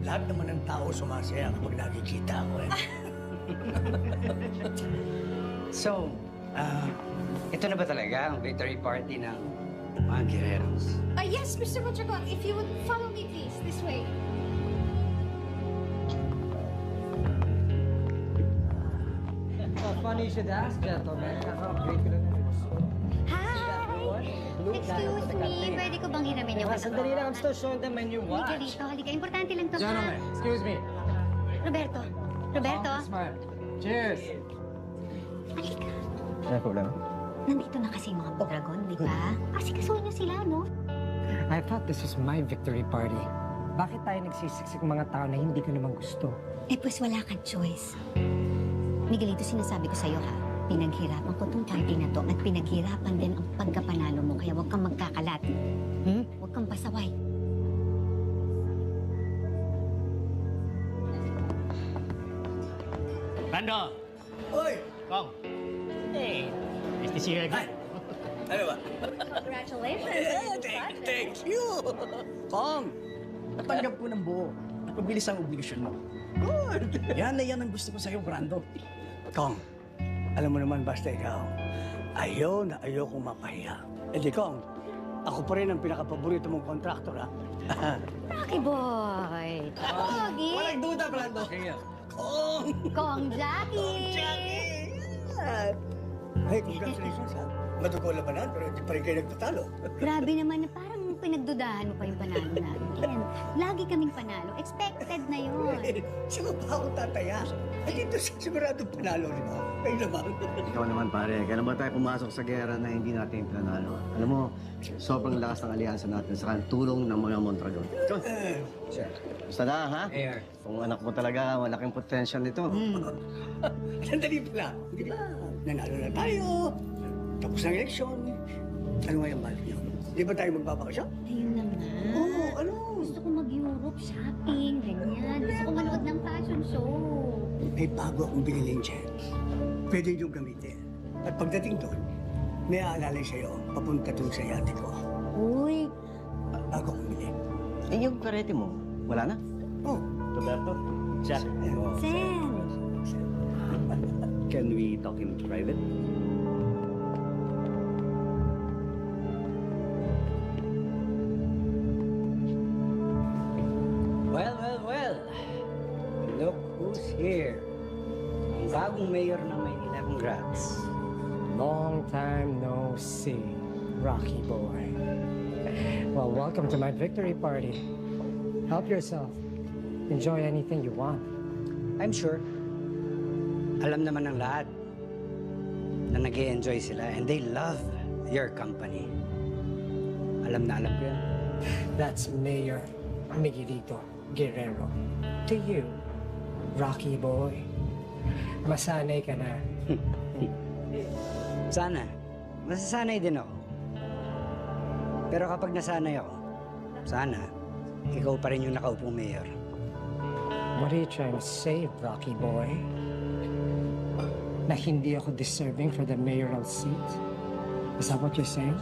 Lahat naman ng tao sumasaya kapag nakikita ko eh. So, ito na ba talaga ang victory party ng mga Guerreros? Yes, Mr. Mondragon, if you would follow me, please, this way. Funny you should ask, gentlemen. Nakaka-upgrade ko lang na rin. Hi! Excuse me, pwede ko bang hiramin yung Sandali lang, I'm still showing them my new Halika watch. dito, halika. Importante lang to, Gentlemen, excuse me. Roberto. Roberto, Smile. Cheers. halika. Ano problema? Nandito na kasi yung mga dragon, di ba? Kasi kasuhin niyo sila, no? I thought this was my victory party. Bakit tayo nagsisiksik mga tao na hindi ko naman gusto? Eh, pues wala kang choice. Miguelito, sinasabi ko sa'yo, ha? Pinaghirapan ko tong party na to at pinaghirapan din ang pagkapanalo mo. Kaya huwag kang magkakalat. Huwag kang pasaway. Brando! Hoy! Kong! Hey! Nice to see you again. Ano ba? Congratulations! Thank you! Kong, natanggap ko ng buo. Napabilis ang obligasyon mo. Good! Yan na yan ang gusto ko sa'yo, Brando. Kong, alam mo naman basta ikaw, ayaw na ayaw kong mapahiya. Eh di Kong, ako pa rin ang pinakapaborito mong kontraktor, ha? Rocky boy! Pogi! Walang duda, Brando. Kong! Kong Jackie! Hey, congratulations, ha? Madugo labanan, pero hindi pa rin kayo nagtatalo. Grabe naman na parang pinagdudahan mo pa yung panalo namin. Lagi kaming panalo. Expected na yun. Sino pa ako tataya? Eh dito sigurado panalo, di ba? Kayo naman. Ikaw naman pare, kaya naman tayo pumasok sa gera na hindi natin planalo. Alam mo, sobrang lakas ng alyansa natin sa tulong ng mga Mondragon. Basta na, ha? Mayor. Kung anak mo talaga, malaking potential nito. Sandali pala. Di ba? Nanalo na tayo. Tapos ng eleksyon. Ano nga yung balik niyo? Di ba tayo magbabakasyon? Ayun na nga. Oo, ano? Gusto ko mag-Europe shopping, ganyan. Gusto ko manood ng fashion show. May bago akong biniling jet. Pwede niyong gamitin. At pagdating doon, may aalalay sa'yo papunta doon sa yate ko. Uy, Bago akong bili. Eh, yung karete mo, wala na? Oh, Roberto? Jack? Sen! Can we talk in private? Well. Look who's here. Ang bagong mayor ng Maynila. Congrats. Long time no see, Rocky boy. Well, welcome to my victory party. Help yourself. Enjoy anything you want. I'm sure. Alam naman ng lahat na nag-enjoy sila and they love your company. Alam na alam ko yan. That's Mayor Miguelito Guerrero. To you, Rocky boy. Masanay ka na. Sana. Masasanay din ako. Pero kapag nasanay ako, sana, ikaw pa rin yung nakaupong mayor. What are you trying to say, Rocky boy? Na hindi ako deserving for the mayoral seat? Is that what you're saying?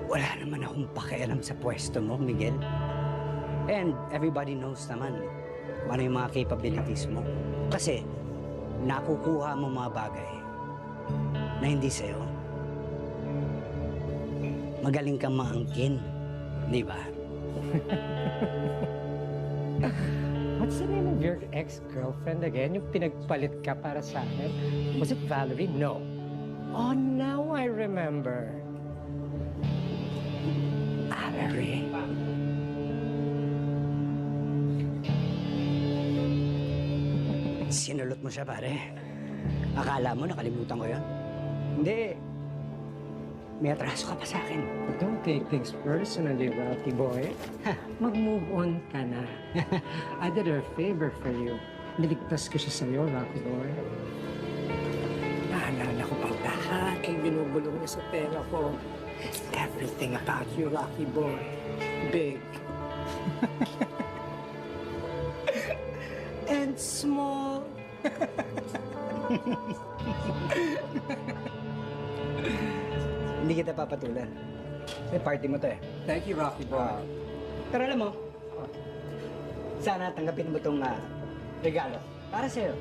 Wala naman akong pakialam sa pwesto mo, Miguel. And everybody knows naman kung ano yung mga capabilities mo. Kasi nakukuha mo mga bagay na hindi sa'yo. Magaling kang maangkin, di ba? What's the name of your ex-girlfriend again? Yung pinagpalit ka para sa akin? Was it Valerie? No. Oh, now I remember. Valerie. Sinulot mo siya, pare. Akala mo nakalimutan ko yun? Hindi. May atraso ka pa sa akin. Don't take things personally, Rocky boy. Mag-move on ka na. I did her a favor for you. Niligtas ko siya sa'yo, Rocky boy. Naalala ko pa lahat ang binubulong niya sa pera ko. Everything about you, Rocky boy. Big. And small. Hindi kita papatulan. May party mo to eh. Thank you, Rocky boy. Pero alam mo, Sana tanggapin mo itong regalo. Para sa'yo.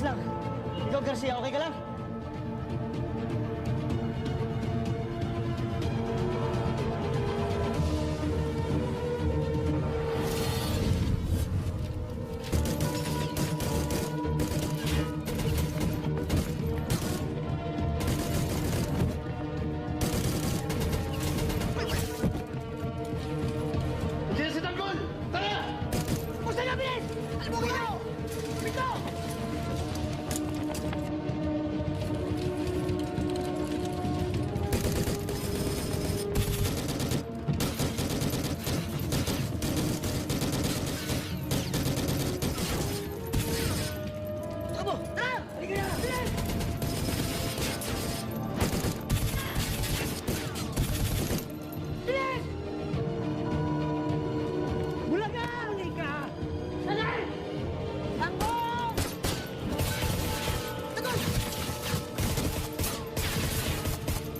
lang. Ikaw, Garcia, okay ka lang? Diyan sa tanggol! Tara! Pusta na, bilis! Alam mo kayo! Bito! Takbo! Tara! Halika na! Bilis! Bilis! Bulaga! Halika! Sanay! Tanggol! Tanggol!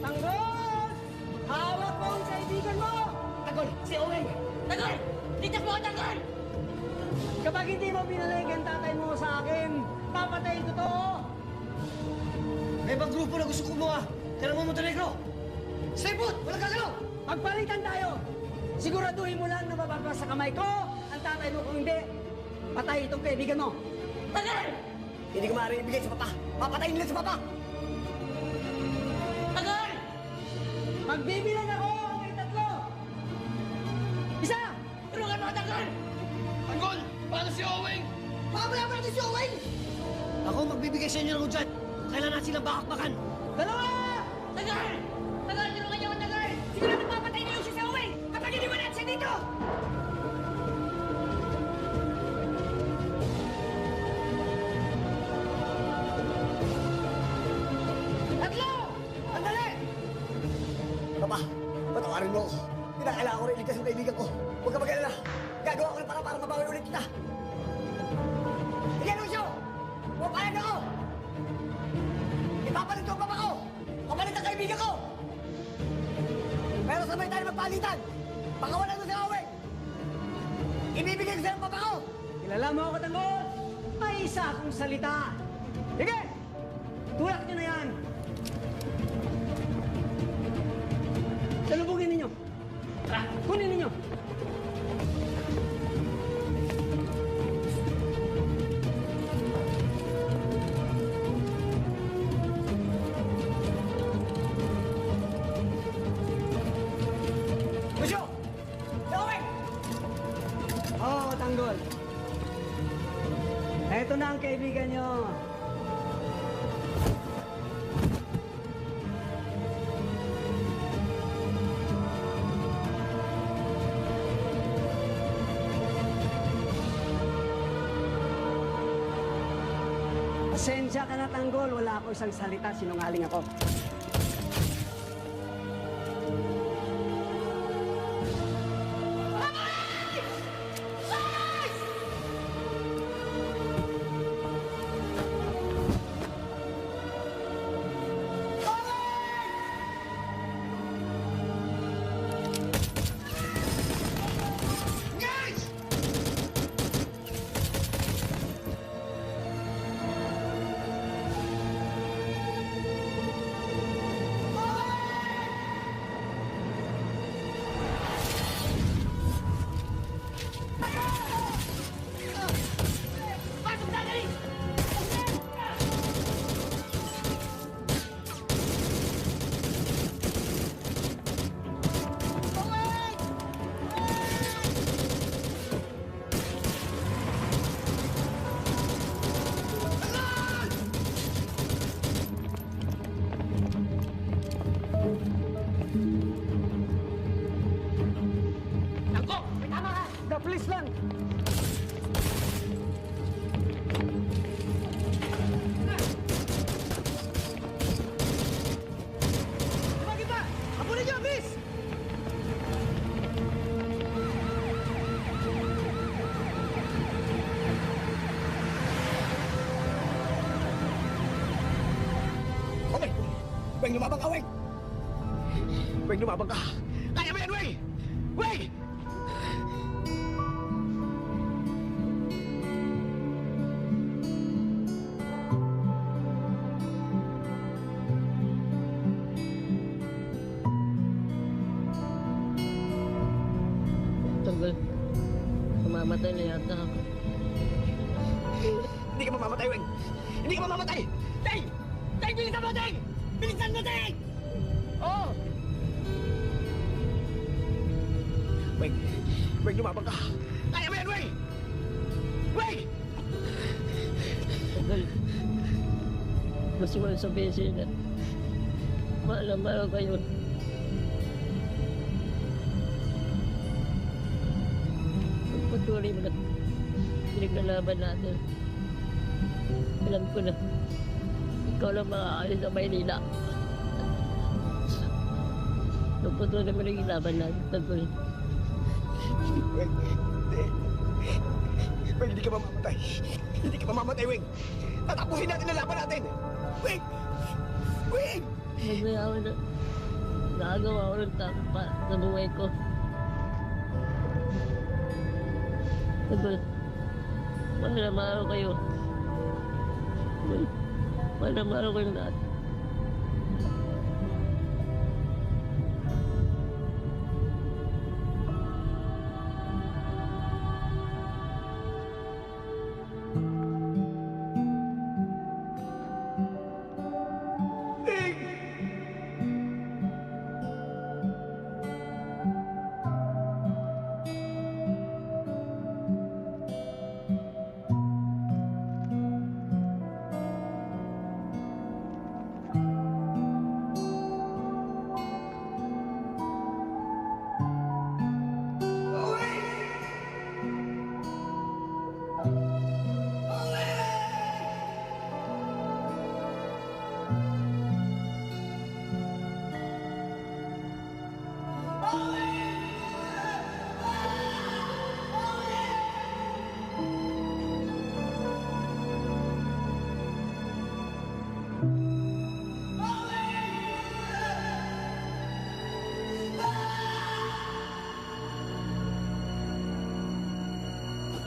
Tanggol! Hawak mo ang kaibigan mo! Tanggol! Si Owen! Tanggol! Ligtas mo ako, Tanggol! Kapag hindi mo pinalik ang tatay mo sa akin, papatayin ko to! May ibang grupo na gusto kumuha. Kailan mo Montenegro? Stay put! Walang gagalaw! Magpalitan tayo! Siguraduhin mo lang na mababa sa kamay ko ang tatay mo. Kung hindi, patay itong kaibigan mo. Tagal! Hindi ko maaaring ibigay sa papa. Papatayin nila sa papa. Tagal! Magbibilang ako hanggang 3. Isa! Tulungan mo, Tagal! Tanggol! Paano si Owing? Pabala mo natin si Owen! Ako magbibigay sa inyo ng hudyat. Kailan natin silang bakakbakan. 2! Tagal! Tagal, tulungan niyo ako, Tagal! Siguro napapatay na yung si Owen kapag hindi mo natin siya dito! 3! Andali! Papa, patawarin mo ako. Kinakailangan ko rin iligtas yung kaibigan ko. Huwag ka mag-alala. Gagawa ko ng para mabawi ulit kita. Sige, Lucio! Pupayag ako! Ipapalit ko ang papa ko! Kapalit ang kaibigan ko! Pero sabay tayo magpalitan! Pakawalan mo si Owen! Ibibigay ko sa'yo ang papa ko! Kilala mo ako, Tanggol! May isa akong salita! Sige! Tulak niyo na yan! Salubugin ninyo! Tara, kunin ninyo! Lucio! Si Owen! Oo, Tanggol. Eto na ang kaibigan nyo. Pasensya ka na, Tanggol. Wala ako isang salita. Sinungaling ako. The police lang! Bakit ba? Hapunin niyo, Miss! Okay! Weng, lumabang ka, Weng! Weng, lumabang ka! Kaya mo yan, Weng! Weng! Tanggol. Mamamatay na yata ako. Hindi ka mamamatay, Weng! Hindi ka mamamatay! Teng! Teng, bilisan mo, Teng! Bilisan mo, Teng! Oo! Weng! Weng, lumabang ka! Kaya mo yan, Weng! Weng! Tanggol. Gusto ko lang sabihin sa'yo na mahal na mahal kayo. Pagpatuloy mo na pinaglalaban natin. Alam ko na ikaw lang makakalis sa Maynila. Pagpatuloy mo na yung laban natin. Tanggol. Weng! Weng, hindi ka mamamatay! Hindi ka mamamatay, Weng! Tatapusin natin ang laban natin! Weng! Weng! Masaya ako na nakagawa ko ng tama para sa buhay ko. Tanggol. Mahal na mahal ko kayo. Mahal na mahal ko yung lahat.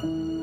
Thank you.